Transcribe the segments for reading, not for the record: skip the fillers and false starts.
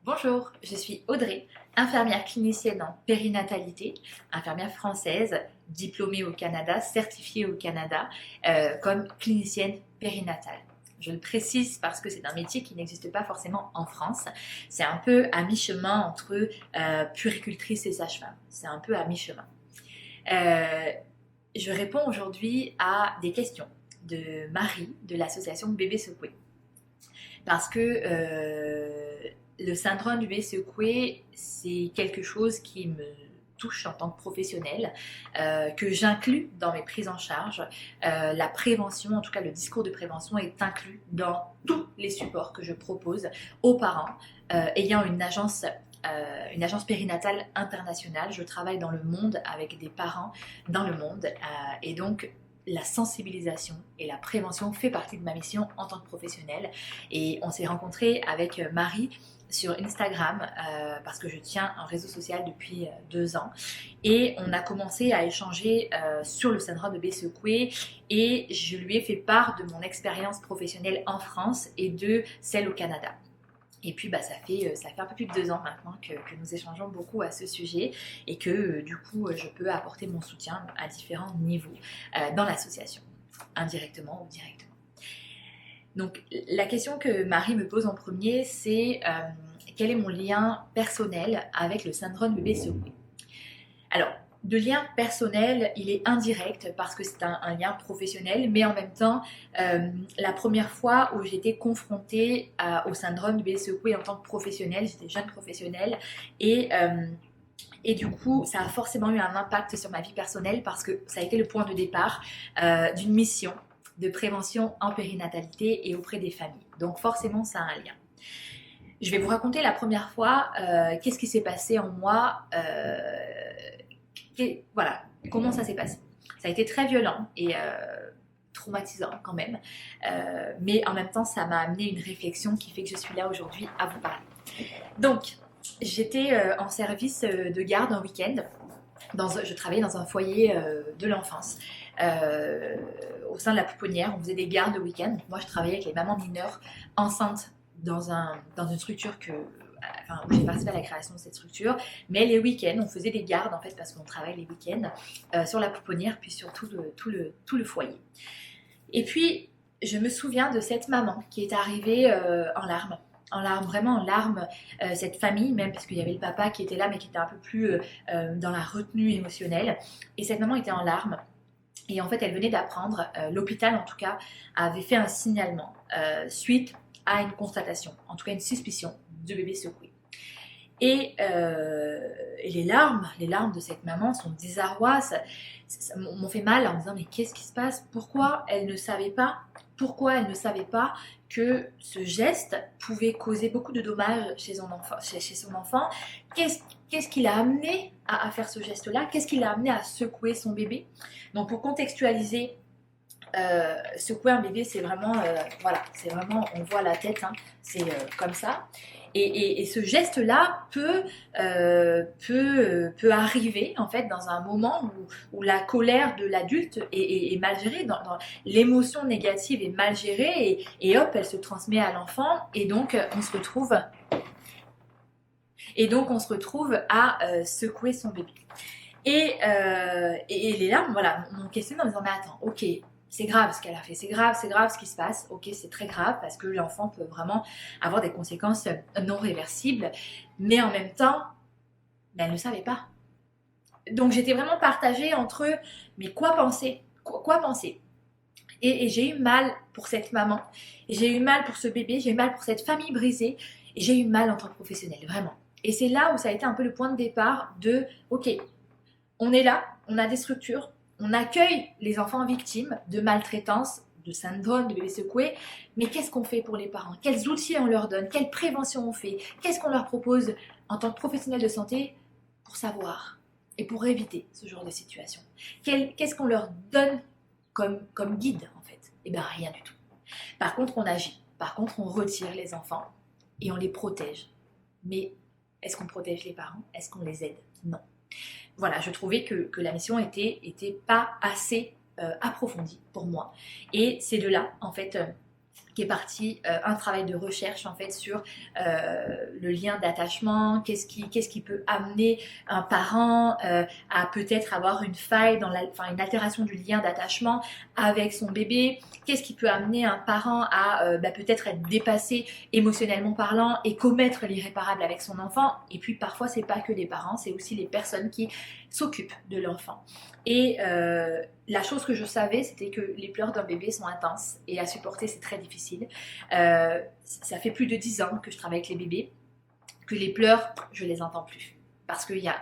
Bonjour, je suis Audrey, infirmière clinicienne en périnatalité, infirmière française, diplômée au Canada, certifiée au Canada comme clinicienne périnatale. Je le précise parce que c'est un métier qui n'existe pas forcément en France. C'est un peu à mi-chemin entre puéricultrice et sage-femme. C'est un peu à mi-chemin. Euh, je réponds aujourd'hui à des questions de Marie de l'association Bébé Secoué. Parce que le syndrome du bébé secoué, c'est quelque chose qui me touche en tant que professionnelle, que j'inclus dans mes prises en charge. La prévention, en tout cas le discours de prévention, est inclus dans tous les supports que je propose aux parents ayant une agence périnatale internationale. Je travaille dans le monde avec des parents dans le monde et donc la sensibilisation et la prévention fait partie de ma mission en tant que professionnelle. Et on s'est rencontrés avec Marie sur Instagram parce que je tiens un réseau social depuis 2 ans et on a commencé à échanger sur le syndrome de bébé secoué et je lui ai fait part de mon expérience professionnelle en France et de celle au Canada. Et puis ça fait un peu plus de 2 ans maintenant que nous échangeons beaucoup à ce sujet et que du coup je peux apporter mon soutien à différents niveaux dans l'association, indirectement ou directement. Donc la question que Marie me pose en premier, c'est quel est mon lien personnel avec le syndrome bébé secoué. Alors, de lien personnel, il est indirect parce que c'est un lien professionnel, mais en même temps, la première fois où j'étais confrontée au syndrome du bébé secoué en tant que professionnelle, j'étais jeune professionnelle et du coup, ça a forcément eu un impact sur ma vie personnelle parce que ça a été le point de départ d'une mission de prévention en périnatalité et auprès des familles. Donc forcément, ça a un lien. Je vais vous raconter la première fois qu'est-ce qui s'est passé en moi, voilà, comment ça s'est passé. Ça a été très violent et traumatisant quand même, mais en même temps, ça m'a amené une réflexion qui fait que je suis là aujourd'hui à vous parler. Donc, j'étais en service de garde un week-end. Je travaillais dans un foyer de l'enfance. Au sein de la pouponnière, on faisait des gardes le week-end. Moi, je travaillais avec les mamans mineures enceintes dans une structure où j'ai participé à la création de cette structure. Mais les week-ends, on faisait des gardes en fait parce qu'on travaille les week-ends sur la pouponnière puis sur tout le foyer. Et puis, je me souviens de cette maman qui est arrivée en larmes. Vraiment en larmes, cette famille, même parce qu'il y avait le papa qui était là, mais qui était un peu plus dans la retenue émotionnelle. Et cette maman était en larmes. Et en fait, elle venait d'apprendre, l'hôpital en tout cas, avait fait un signalement suite à une constatation, en tout cas une suspicion de bébé secoué. Et les larmes de cette maman, son désarroi, ça m'ont fait mal en me disant mais qu'est-ce qui se passe? Pourquoi elle ne savait pas que ce geste pouvait causer beaucoup de dommages chez son enfant? Qu'est-ce qui l'a amené à faire ce geste-là? Qu'est-ce qui l'a amené à secouer son bébé? Donc pour contextualiser, secouer un bébé, c'est vraiment, c'est vraiment, on voit la tête, hein, c'est comme ça. Et ce geste-là peut arriver en fait dans un moment où la colère de l'adulte est mal gérée, dans l'émotion négative est mal gérée et hop, elle se transmet à l'enfant et donc on se retrouve à secouer son bébé. Et les larmes, voilà, m'ont questionné en me disant mais attends, ok, c'est grave ce qu'elle a fait, c'est grave ce qui se passe, ok, c'est très grave parce que l'enfant peut vraiment avoir des conséquences non réversibles, mais en même temps, elle ne savait pas. Donc j'étais vraiment partagée entre mais quoi penser, quoi penser. Et j'ai eu mal pour cette maman, j'ai eu mal pour ce bébé, j'ai eu mal pour cette famille brisée, et j'ai eu mal en tant que professionnelle, vraiment. Et c'est là où ça a été un peu le point de départ de ok, on est là, on a des structures, on accueille les enfants victimes de maltraitance, de syndrome, de bébé secoué, mais qu'est-ce qu'on fait pour les parents? Quels outils on leur donne? Quelle prévention on fait? Qu'est-ce qu'on leur propose en tant que professionnel de santé pour savoir et pour éviter ce genre de situation? Qu'est-ce qu'on leur donne comme guide en fait? Eh bien rien du tout. Par contre on agit, par contre on retire les enfants et on les protège. Mais est-ce qu'on protège les parents? Est-ce qu'on les aide? Non. Voilà, je trouvais que la mission était pas assez approfondie pour moi. Et c'est de là, en fait, qui est parti un travail de recherche en fait sur le lien d'attachement, qu'est-ce qui peut amener un parent à peut-être avoir une faille une altération du lien d'attachement avec son bébé, qu'est-ce qui peut amener un parent à peut-être être dépassé émotionnellement parlant et commettre l'irréparable avec son enfant. Et puis parfois c'est pas que les parents, c'est aussi les personnes qui s'occupent de l'enfant. Et la chose que je savais, c'était que les pleurs d'un bébé sont intenses et à supporter, c'est très difficile. Ça fait plus de 10 ans que je travaille avec les bébés, que les pleurs, je les entends plus. Parce qu'il y a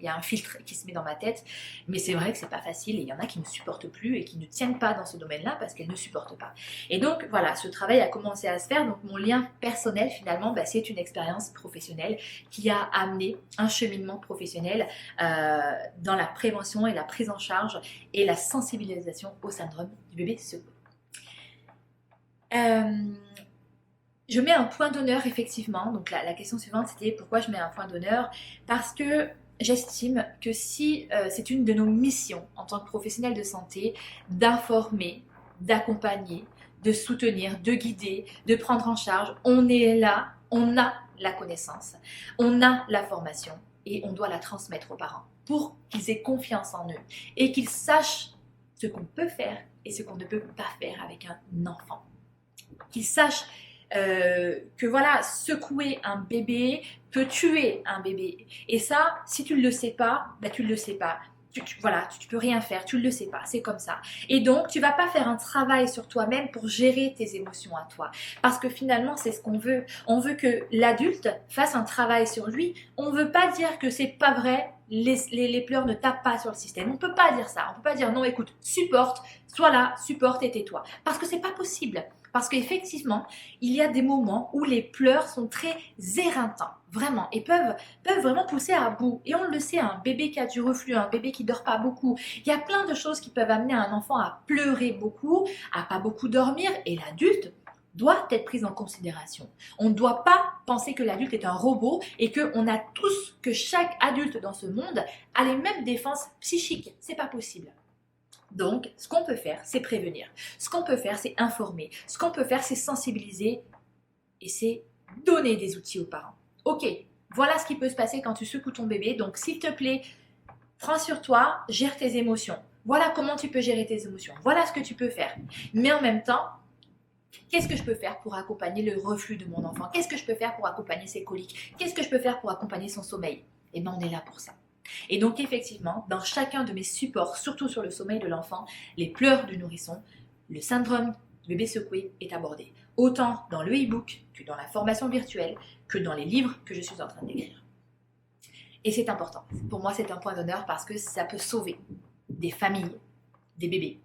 un filtre qui se met dans ma tête, mais c'est vrai que c'est pas facile et il y en a qui ne supportent plus et qui ne tiennent pas dans ce domaine-là parce qu'elles ne supportent pas. Et donc voilà, ce travail a commencé à se faire. Donc mon lien personnel finalement, c'est une expérience professionnelle qui a amené un cheminement professionnel dans la prévention et la prise en charge et la sensibilisation au syndrome du bébé secoué. Je mets un point d'honneur effectivement, donc la question suivante c'était pourquoi je mets un point d'honneur, parce que j'estime que si c'est une de nos missions en tant que professionnels de santé d'informer, d'accompagner, de soutenir, de guider, de prendre en charge, on est là, on a la connaissance, on a la formation et on doit la transmettre aux parents pour qu'ils aient confiance en eux et qu'ils sachent ce qu'on peut faire et ce qu'on ne peut pas faire avec un enfant. Qu'ils sachent que voilà, secouer un bébé peut tuer un bébé. Et ça, si tu ne le sais pas, tu ne le sais pas. Tu peux rien faire, tu ne le sais pas, c'est comme ça. Et donc, tu vas pas faire un travail sur toi-même pour gérer tes émotions à toi. Parce que finalement, c'est ce qu'on veut. On veut que l'adulte fasse un travail sur lui. On veut pas dire que c'est pas vrai, les pleurs ne tapent pas sur le système. On peut pas dire ça. On peut pas dire non, écoute, supporte, sois là, supporte et tais-toi. Parce que c'est pas possible. Parce qu'effectivement, il y a des moments où les pleurs sont très éreintants, vraiment, et peuvent vraiment pousser à bout. Et on le sait, un bébé qui a du reflux, un bébé qui dort pas beaucoup, il y a plein de choses qui peuvent amener un enfant à pleurer beaucoup, à pas beaucoup dormir, et l'adulte doit être pris en considération. On ne doit pas penser que l'adulte est un robot et que chaque adulte dans ce monde a les mêmes défenses psychiques. C'est pas possible. Donc, ce qu'on peut faire, c'est prévenir. Ce qu'on peut faire, c'est informer. Ce qu'on peut faire, c'est sensibiliser et c'est donner des outils aux parents. Ok, voilà ce qui peut se passer quand tu secoues ton bébé. Donc, s'il te plaît, prends sur toi, gère tes émotions. Voilà comment tu peux gérer tes émotions. Voilà ce que tu peux faire. Mais en même temps, qu'est-ce que je peux faire pour accompagner le reflux de mon enfant? Qu'est-ce que je peux faire pour accompagner ses coliques? Qu'est-ce que je peux faire pour accompagner son sommeil? Eh bien, on est là pour ça. Et donc effectivement, dans chacun de mes supports, surtout sur le sommeil de l'enfant, les pleurs du nourrisson, le syndrome du bébé secoué est abordé. Autant dans le e-book que dans la formation virtuelle, que dans les livres que je suis en train d'écrire. Et c'est important. Pour moi, c'est un point d'honneur parce que ça peut sauver des familles, des bébés,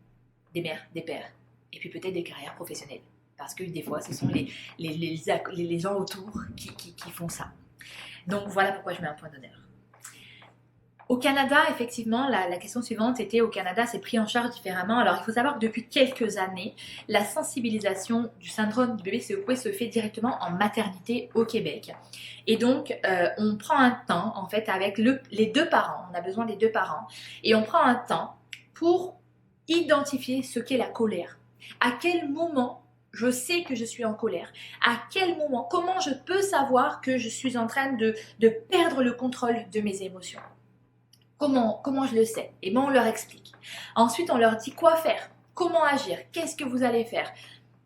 des mères, des pères, et puis peut-être des carrières professionnelles. Parce que des fois, ce sont les gens autour qui font ça. Donc voilà pourquoi je mets un point d'honneur. Au Canada, effectivement, la question suivante était, au Canada, c'est pris en charge différemment. Alors, il faut savoir que depuis quelques années, la sensibilisation du syndrome du bébé secoué se fait directement en maternité au Québec. Et donc, on prend un temps, en fait, avec les deux parents. On a besoin des deux parents. Et on prend un temps pour identifier ce qu'est la colère. À quel moment je sais que je suis en colère? À quel moment? Comment je peux savoir que je suis en train de perdre le contrôle de mes émotions? Comment je le sais? Et bien on leur explique. Ensuite on leur dit quoi faire, comment agir, qu'est-ce que vous allez faire?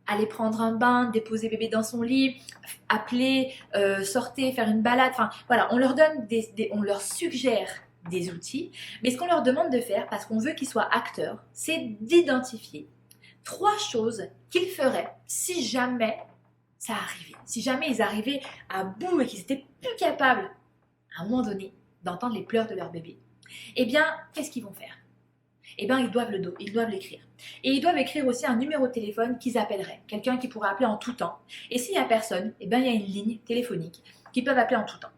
Aller prendre un bain, déposer bébé dans son lit, appeler, sortir, faire une balade. Enfin voilà, on leur donne on leur suggère des outils. Mais ce qu'on leur demande de faire, parce qu'on veut qu'ils soient acteurs, c'est d'identifier 3 choses qu'ils feraient si jamais ça arrivait. Si jamais ils arrivaient à bout et qu'ils étaient plus capables, à un moment donné, d'entendre les pleurs de leur bébé. Eh bien, qu'est-ce qu'ils vont faire? Eh bien, ils doivent l'écrire. Et ils doivent écrire aussi un numéro de téléphone qu'ils appelleraient, quelqu'un qui pourra appeler en tout temps. Et s'il n'y a personne, eh bien, il y a une ligne téléphonique qu'ils peuvent appeler en tout temps.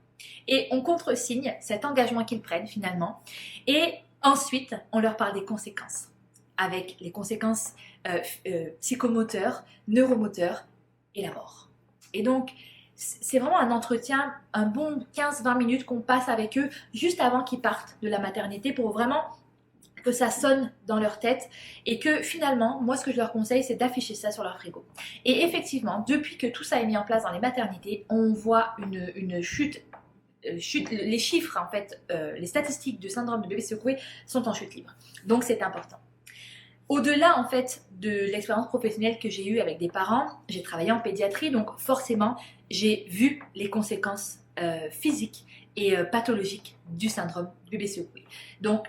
Et on contresigne cet engagement qu'ils prennent finalement. Et ensuite, on leur parle des conséquences, avec les conséquences psychomoteurs, neuromoteurs et la mort. Et donc, c'est vraiment un entretien, un bon 15-20 minutes qu'on passe avec eux juste avant qu'ils partent de la maternité pour vraiment que ça sonne dans leur tête et que finalement, moi ce que je leur conseille, c'est d'afficher ça sur leur frigo. Et effectivement, depuis que tout ça est mis en place dans les maternités, on voit une chute. Les chiffres, en fait, les statistiques du syndrome de bébé secoué sont en chute libre. Donc c'est important. Au-delà, en fait, de l'expérience professionnelle que j'ai eue avec des parents, j'ai travaillé en pédiatrie, donc forcément, j'ai vu les conséquences physiques et pathologiques du syndrome du bébé secoué. Donc,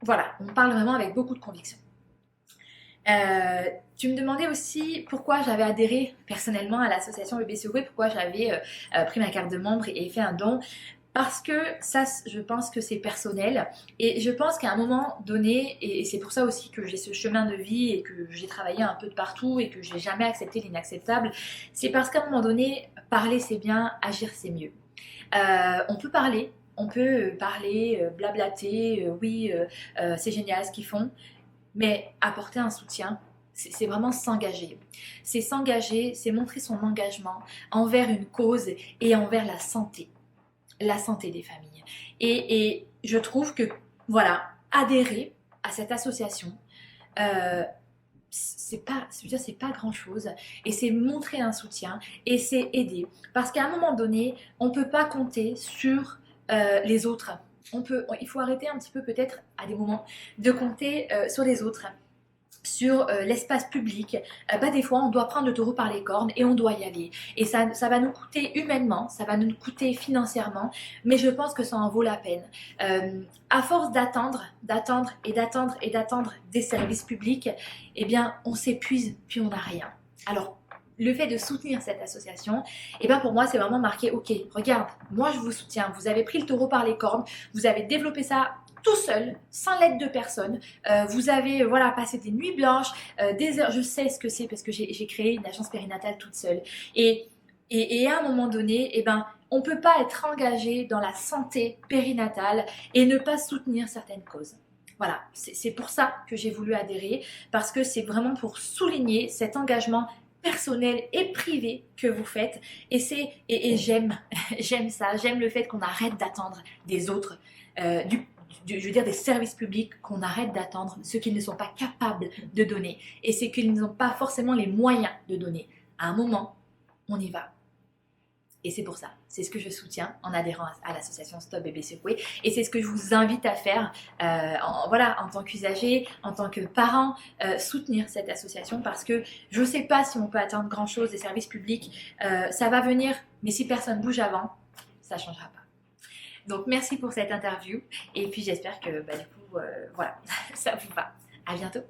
voilà, on parle vraiment avec beaucoup de conviction. Tu me demandais aussi pourquoi j'avais adhéré personnellement à l'association Bébé Secoué, pourquoi j'avais pris ma carte de membre et fait un don. Parce que ça, je pense que c'est personnel et je pense qu'à un moment donné, et c'est pour ça aussi que j'ai ce chemin de vie et que j'ai travaillé un peu de partout et que j'ai jamais accepté l'inacceptable, c'est parce qu'à un moment donné, parler c'est bien, agir c'est mieux. On peut parler, blablater, oui, c'est génial ce qu'ils font, mais apporter un soutien, c'est vraiment s'engager. C'est s'engager, c'est montrer son engagement envers une cause et envers la santé des familles. Et je trouve que, voilà, adhérer à cette association, c'est pas grand chose et c'est montrer un soutien et c'est aider parce qu'à un moment donné on peut pas compter sur les autres, il faut arrêter un petit peu peut-être à des moments de compter sur les autres, sur l'espace public. Des fois on doit prendre le taureau par les cornes et on doit y aller et ça va nous coûter humainement, ça va nous coûter financièrement, mais je pense que ça en vaut la peine. À force d'attendre des services publics, eh bien on s'épuise puis on n'a rien. Alors le fait de soutenir cette association, eh bien pour moi c'est vraiment marqué, ok, regarde, moi je vous soutiens, vous avez pris le taureau par les cornes, vous avez développé ça tout seul, sans l'aide de personne. Vous avez voilà, passé des nuits blanches, des heures, je sais ce que c'est parce que j'ai créé une agence périnatale toute seule. Et à un moment donné, eh ben, on ne peut pas être engagé dans la santé périnatale et ne pas soutenir certaines causes. Voilà, c'est pour ça que j'ai voulu adhérer, parce que c'est vraiment pour souligner cet engagement personnel et privé que vous faites. Et j'aime, j'aime ça, j'aime le fait qu'on arrête d'attendre des autres, je veux dire des services publics, qu'on arrête d'attendre ce qu'ils ne sont pas capables de donner et ce qu'ils n'ont pas forcément les moyens de donner. À un moment, on y va. Et c'est pour ça, c'est ce que je soutiens en adhérant à l'association Stop Bébé Secoué. Et c'est ce que je vous invite à faire en tant qu'usager, en tant que parent, soutenir cette association parce que je ne sais pas si on peut attendre grand chose des services publics. Ça va venir, mais si personne bouge avant, ça ne changera pas. Donc merci pour cette interview et puis j'espère que du coup, voilà, ça vous va. À bientôt.